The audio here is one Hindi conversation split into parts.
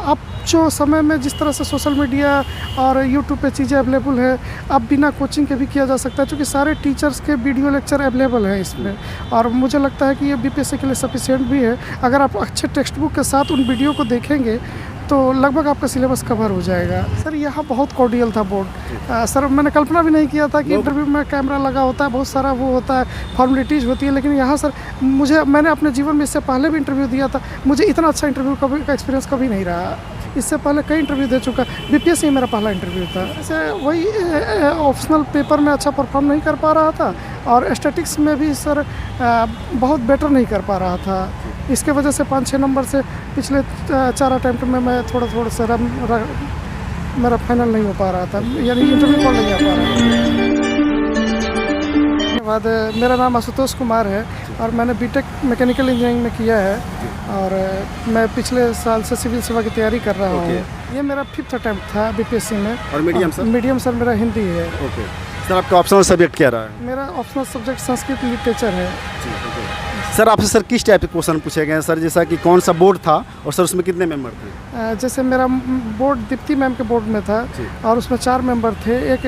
अब जो समय में जिस तरह से सोशल मीडिया और यूट्यूब पे चीज़ें अवेलेबल है, अब बिना कोचिंग के भी किया जा सकता है, क्योंकि सारे टीचर्स के वीडियो लेक्चर अवेलेबल है इसमें। और मुझे लगता है कि ये बीपीएससी के लिए सफिशिएंट भी है। अगर आप अच्छे टेक्स्ट बुक के साथ उन वीडियो को देखेंगे तो लगभग आपका सिलेबस कवर हो जाएगा। सर यहाँ बहुत कॉर्डियल था बोर्ड। सर मैंने कल्पना भी नहीं किया था कि इंटरव्यू में कैमरा लगा होता है, बहुत सारा वो होता है, फॉर्मेलिटीज़ होती है, लेकिन यहाँ सर मैंने अपने जीवन में इससे पहले भी इंटरव्यू दिया था, मुझे इतना अच्छा इंटरव्यू का एक्सपीरियंस कभी नहीं रहा। इससे पहले कई इंटरव्यू दे चुका, बीपीएससी मेरा पहला इंटरव्यू था। जैसे वही ऑप्शनल पेपर में अच्छा परफॉर्म नहीं कर पा रहा था, और स्टैटिक्स में भी सर बहुत बेटर नहीं कर पा रहा था। इसके वजह से 5-6 नंबर से पिछले 4 अटैम्प्ट में मैं थोड़ा सा मेरा फाइनल नहीं हो पा रहा था, यानी इंटरव्यू कॉल नहीं आ पा रहा था। बाद मेरा नाम आशुतोष कुमार है और मैंने बीटेक मैकेनिकल इंजीनियरिंग में किया है, और मैं पिछले साल से सिविल सेवा की तैयारी कर रहा हूँ। ये मेरा 5th अटैम्प्ट था बीपीएससी में। और मीडियम सर? मीडियम सर मेरा हिंदी है। ओके सर, आपका ऑप्शनल सब्जेक्ट क्या रहा है? मेरा ऑप्शनल सब्जेक्ट संस्कृत लिटरेचर है। सर आपसे सर किस टाइप के क्वेश्चन पूछे गए हैं सर, जैसा कि कौन सा बोर्ड था और सर उसमें कितने मेंबर थे? जैसे मेरा बोर्ड दीप्ति मैम के बोर्ड में था, और उसमें 4 मेंबर थे, एक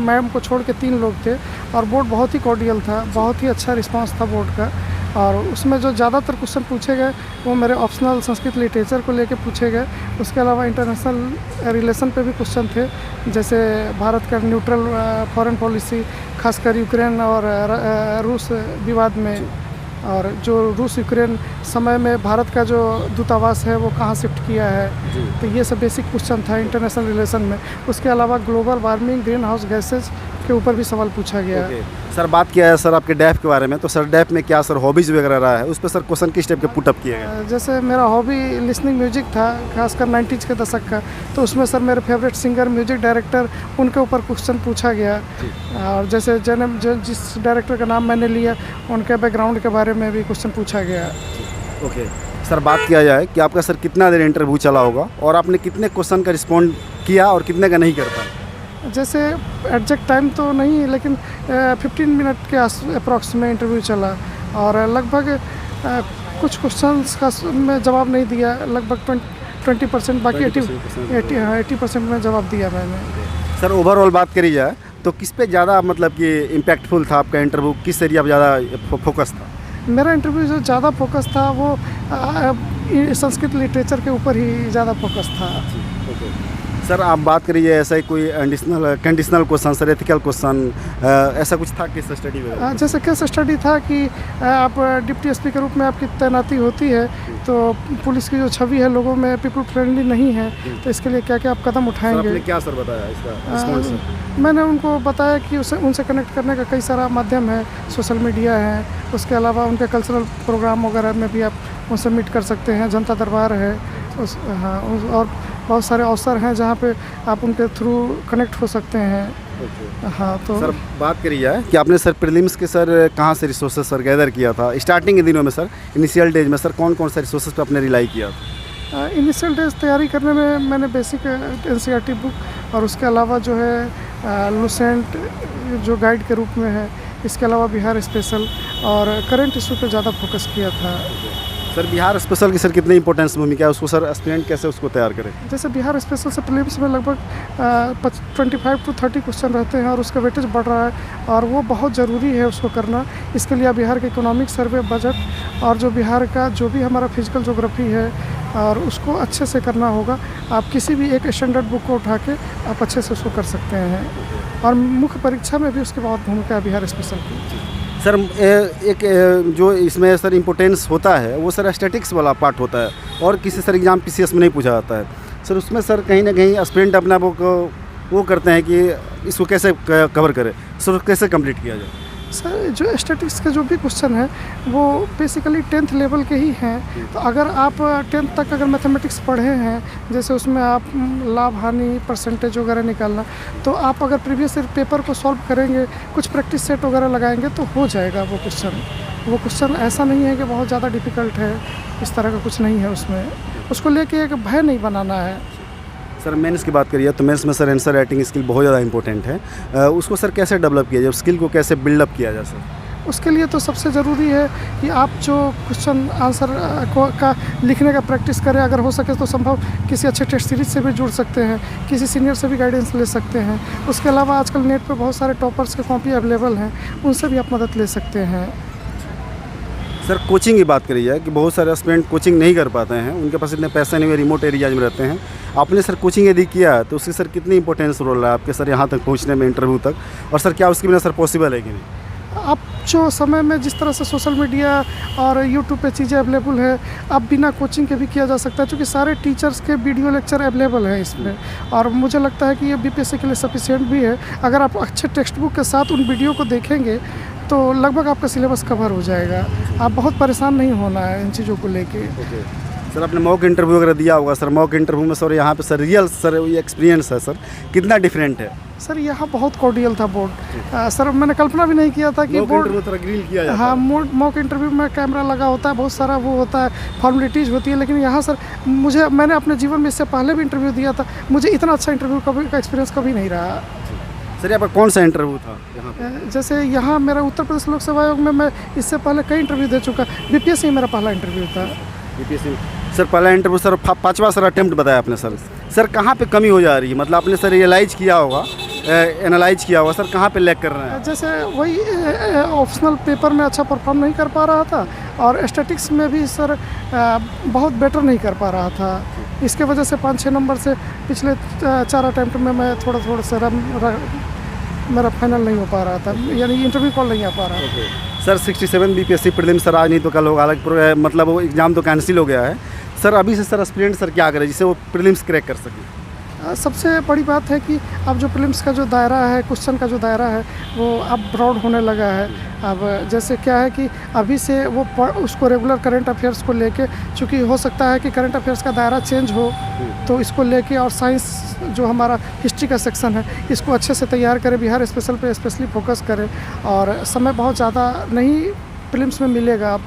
मैम को छोड़ के 3 लोग थे, और बोर्ड बहुत ही कॉर्डियल था, बहुत ही अच्छा रिस्पांस था बोर्ड का। और उसमें जो ज़्यादातर क्वेश्चन पूछे गए वो मेरे ऑप्शनल संस्कृत लिटरेचर को लेके पूछे गए। उसके अलावा इंटरनेशनल रिलेशन पे भी क्वेश्चन थे, जैसे भारत का न्यूट्रल फॉरेन पॉलिसी, खासकर यूक्रेन और रूस विवाद में, और जो रूस यूक्रेन समय में भारत का जो दूतावास है वो कहाँ शिफ्ट किया है। तो ये सब बेसिक क्वेश्चन था इंटरनेशनल रिलेशन में। उसके अलावा global warming, green house gases के ऊपर भी सवाल पूछा गया। सर बात किया है सर आपके डैफ के बारे में, तो सर डैफ में क्या सर हॉबीज़ वगैरह रहा है, उस पर सर क्वेश्चन किस टाइप के पुटअप किए गए? जैसे मेरा हॉबी लिसनिंग म्यूजिक था, खासकर 90s के दशक का, तो उसमें सर मेरे फेवरेट सिंगर, म्यूजिक डायरेक्टर, उनके ऊपर क्वेश्चन पूछा गया। और जैसे जिस डायरेक्टर का नाम मैंने लिया उनके बैकग्राउंड के बारे में भी क्वेश्चन पूछा गया। ओके सर, बात किया जाए कि आपका सर कितना देर इंटरव्यू चला होगा और आपने कितने क्वेश्चन का रिस्पॉन्ड किया और कितने का नहीं कर पाए? जैसे एग्जैक्ट टाइम तो नहीं, लेकिन 15 मिनट के अप्रॉक्स में इंटरव्यू चला, और लगभग कुछ क्वेश्चंस का मैं जवाब नहीं दिया, लगभग 20%, बाकी 80% में जवाब दिया मैंने। सर ओवरऑल बात करी जाए तो किस पे ज़्यादा मतलब कि इम्पैक्टफुल था आपका इंटरव्यू, किस एरिया पर ज़्यादा फोकस था? मेरा इंटरव्यू जो ज़्यादा फोकस था वो संस्कृत लिटरेचर के ऊपर ही ज़्यादा फोकस था। सर आप बात करिए ऐसा ही कोई conditional question sir, ethical question, ऐसा कुछ था केस स्टडी में? जैसे केस स्टडी था कि आप डिप्टी एसपी के रूप में आपकी तैनाती होती है, तो पुलिस की जो छवि है लोगों में पीपल फ्रेंडली नहीं है, तो इसके लिए क्या क्या आप कदम उठाएंगे? आपने क्या सर बताया इसका? मैंने उनको बताया कि उनसे कनेक्ट करने का कई सारा माध्यम है, सोशल मीडिया है, उसके अलावा उनके कल्चरल प्रोग्राम वगैरह में भी आप उनसे मीट कर सकते हैं, जनता दरबार है, और बहुत सारे अवसर हैं जहाँ पे आप उनके थ्रू कनेक्ट हो सकते हैं। हाँ, तो सर बात करी जाए कि आपने सर प्रीलिम्स के सर कहाँ से रिसोर्सेज सर गैदर किया था स्टार्टिंग के दिनों में सर, इनिशियल डेज में सर कौन कौन सा रिसोर्सेज पे आपने रिलाई किया था? इनिशियल डेज तैयारी करने में मैंने बेसिक एनसीईआरटी बुक, और उसके अलावा जो है लुसेंट जो गाइड के रूप में है, इसके अलावा बिहार स्पेशल और करंट इशू पे ज़्यादा फोकस किया था। सर बिहार स्पेशल की सर कितनी इंपॉर्टेंस भूमिका है, उसको सर एस्पिरेंट कैसे उसको तैयार करें? जैसे बिहार स्पेशल से प्रीलिम्स में लगभग 25 to 30 क्वेश्चन रहते हैं, और उसका वेटेज बढ़ रहा है, और वो बहुत ज़रूरी है उसको करना। इसके लिए बिहार के इकोनॉमिक सर्वे, बजट, और जो बिहार का जो भी हमारा फिजिकल ज्योग्राफी है, और उसको अच्छे से करना होगा। आप किसी भी एक स्टैंडर्ड बुक को उठा के आप अच्छे से उसको कर सकते हैं, और मुख्य परीक्षा में भी उसकी बहुत भूमिका है बिहार स्पेशल की। सर एक जो इसमें सर इम्पोर्टेंस होता है वो सर स्टैटिक्स वाला पार्ट होता है, और किसी सर एग्जाम पीसीएस में नहीं पूछा जाता है सर। उसमें सर कहीं ना कहीं एस्पिरेंट अपना वो करते हैं कि इसको कैसे कवर करें, सर कैसे कंप्लीट किया जाए? सर जो स्टैटिक्स के जो भी क्वेश्चन हैं वो बेसिकली 10th लेवल के ही हैं। तो अगर आप 10th तक अगर मैथमेटिक्स पढ़े हैं, जैसे उसमें आप लाभ हानि परसेंटेज वगैरह निकालना, तो आप अगर प्रीवियस ईयर पेपर को सॉल्व करेंगे, कुछ प्रैक्टिस सेट वगैरह लगाएंगे, तो हो जाएगा वो क्वेश्चन। वो क्वेश्चन ऐसा नहीं है कि बहुत ज़्यादा डिफ़िकल्ट है, इस तरह का कुछ नहीं है उसमें। उसको लेके एक भय नहीं बनाना है। सर मेंस की बात करिए तो मेंस में सर आंसर राइटिंग स्किल बहुत ज़्यादा इंपॉर्टेंट है, उसको सर कैसे डेवलप किया जाए, स्किल को कैसे बिल्डअप किया जाए सर? उसके लिए तो सबसे ज़रूरी है कि आप जो क्वेश्चन आंसर का लिखने का प्रैक्टिस करें। अगर हो सके तो संभव किसी अच्छे टेस्ट सीरीज से भी जुड़ सकते हैं, किसी सीनियर से भी गाइडेंस ले सकते हैं। उसके अलावा आजकल नेट पे बहुत सारे टॉपर्स के कॉपी अवेलेबल हैं, उनसे भी आप मदद ले सकते हैं। सर कोचिंग की बात करी जाए कि बहुत सारे स्टूडेंट कोचिंग नहीं कर पाते हैं, उनके पास इतने पैसे नहीं है, रिमोट एरियाज में रहते हैं। आपने सर कोचिंग यदि किया तो उसकी सर कितनी इंपॉर्टेंस रोल है आपके सर यहाँ तक पहुँचने में, इंटरव्यू तक, और सर क्या उसके बिना सर पॉसिबल है कि नहीं? अब जो समय में जिस तरह से सोशल मीडिया और यूट्यूब पे चीज़ें अवेलेबल है, अब बिना कोचिंग के भी किया जा सकता है, क्योंकि सारे टीचर्स के वीडियो लेक्चर अवेलेबल है इसमें। और मुझे लगता है कि ये बीपीएससी के लिए सफिशिएंट भी है। अगर आप अच्छे टेक्स्ट बुक के साथ उन वीडियो को देखेंगे तो लगभग आपका सिलेबस कवर हो जाएगा। आप बहुत परेशान नहीं होना है इन चीज़ों को लेके। सर आपने मॉक इंटरव्यू वगैरह दिया होगा सर, मॉक इंटरव्यू में सर यहाँ पे सर रियल सर ये एक्सपीरियंस है सर, कितना डिफरेंट है? सर यहाँ बहुत कॉर्डियल था बोर्ड। सर मैंने कल्पना भी नहीं किया था कि बोर्ड ग्रिल किया जाता है। हाँ, मॉक इंटरव्यू में कैमरा लगा होता है, बहुत सारा वो होता है, फॉर्मेलिटीज़ होती है। लेकिन यहाँ सर मैंने अपने जीवन में इससे पहले भी इंटरव्यू दिया था, मुझे इतना अच्छा इंटरव्यू का एक्सपीरियंस कभी नहीं रहा। सर यहाँ पर कौन सा इंटरव्यू था यहाँ पे? जैसे यहाँ मेरा उत्तर प्रदेश लोक सेवा आयोग में मैं इससे पहले कई इंटरव्यू दे चुका। बीपीएससी मेरा पहला इंटरव्यू था। बीपीएससी सर पहला इंटरव्यू सर पाँचवा सर अटेम्प्ट बताया आपने सर। सर कहाँ पे कमी हो जा रही है, मतलब आपने सर रियलाइज किया होगा, एनालाइज किया होगा सर, कहाँ पे लैग कर रहे हैं? जैसे वही ऑप्शनल पेपर में अच्छा परफॉर्म नहीं कर पा रहा था, और स्टैटिक्स में भी सर बहुत बेटर नहीं कर पा रहा था। इसके वजह से 5-6 नंबर से पिछले 4 अटैम्प्ट में मैं थोड़ा सा मेरा फाइनल नहीं हो पा रहा था, यानी इंटरव्यू कॉल नहीं आ पा रहा था। सर 67 बीपीएससी प्रीलिम्स सर आज नहीं तो कल होगा, हालांकि मतलब वो एग्ज़ाम तो कैंसिल हो गया है सर। अभी से सर एस्पिरेंट सर क्या करें जिससे वो प्रीलिम्स क्रैक कर सकें? सबसे बड़ी बात है कि अब जो प्रीलिम्स का जो दायरा है, क्वेश्चन का जो दायरा है, वो अब ब्रॉड होने लगा है। अब जैसे क्या है कि अभी से वो उसको रेगुलर करंट अफेयर्स को लेके, चूँकि हो सकता है कि करंट अफेयर्स का दायरा चेंज हो, तो इसको लेके, और साइंस जो हमारा हिस्ट्री का सेक्शन है, इसको अच्छे से तैयार करें, बिहार स्पेशल पे स्पेशली फोकस करें। और समय बहुत ज़्यादा नहीं प्रीलिम्स में मिलेगा, अब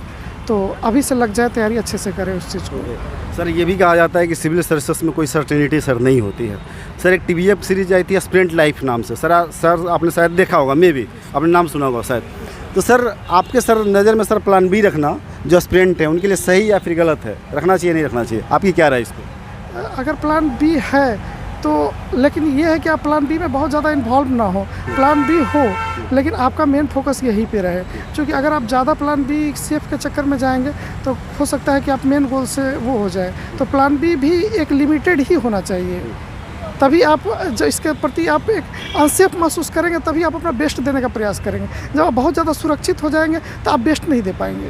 तो अभी से लग जाए, तैयारी अच्छे से करें उस चीज़ को। सर ये भी कहा जाता है कि सिविल सर्विसेज में कोई सर्टेनिटी सर नहीं होती है। सर एक टीवीएफ सीरीज आई थी एस्पिरेंट लाइफ नाम से, सर आपने शायद देखा होगा, मे भी आपने नाम सुना होगा शायद। तो सर आपके सर नज़र में सर प्लान बी रखना जो एस्पिरेंट है उनके लिए सही या फिर गलत है, रखना चाहिए नहीं रखना चाहिए, आपकी क्या राय है इस पर? अगर प्लान बी है तो, लेकिन ये है कि आप प्लान बी में बहुत ज़्यादा इन्वॉल्व ना हो। प्लान बी हो लेकिन आपका मेन फोकस यहीं पे रहे, क्योंकि अगर आप ज़्यादा प्लान बी सेफ के चक्कर में जाएंगे तो हो सकता है कि आप मेन गोल से वो हो जाए। तो प्लान बी भी एक लिमिटेड ही होना चाहिए, तभी आप इसके प्रति आप एक अनसेफ महसूस करेंगे, तभी आप अपना बेस्ट देने का प्रयास करेंगे। जब आप बहुत ज़्यादा सुरक्षित हो जाएंगे तो आप बेस्ट नहीं दे पाएंगे।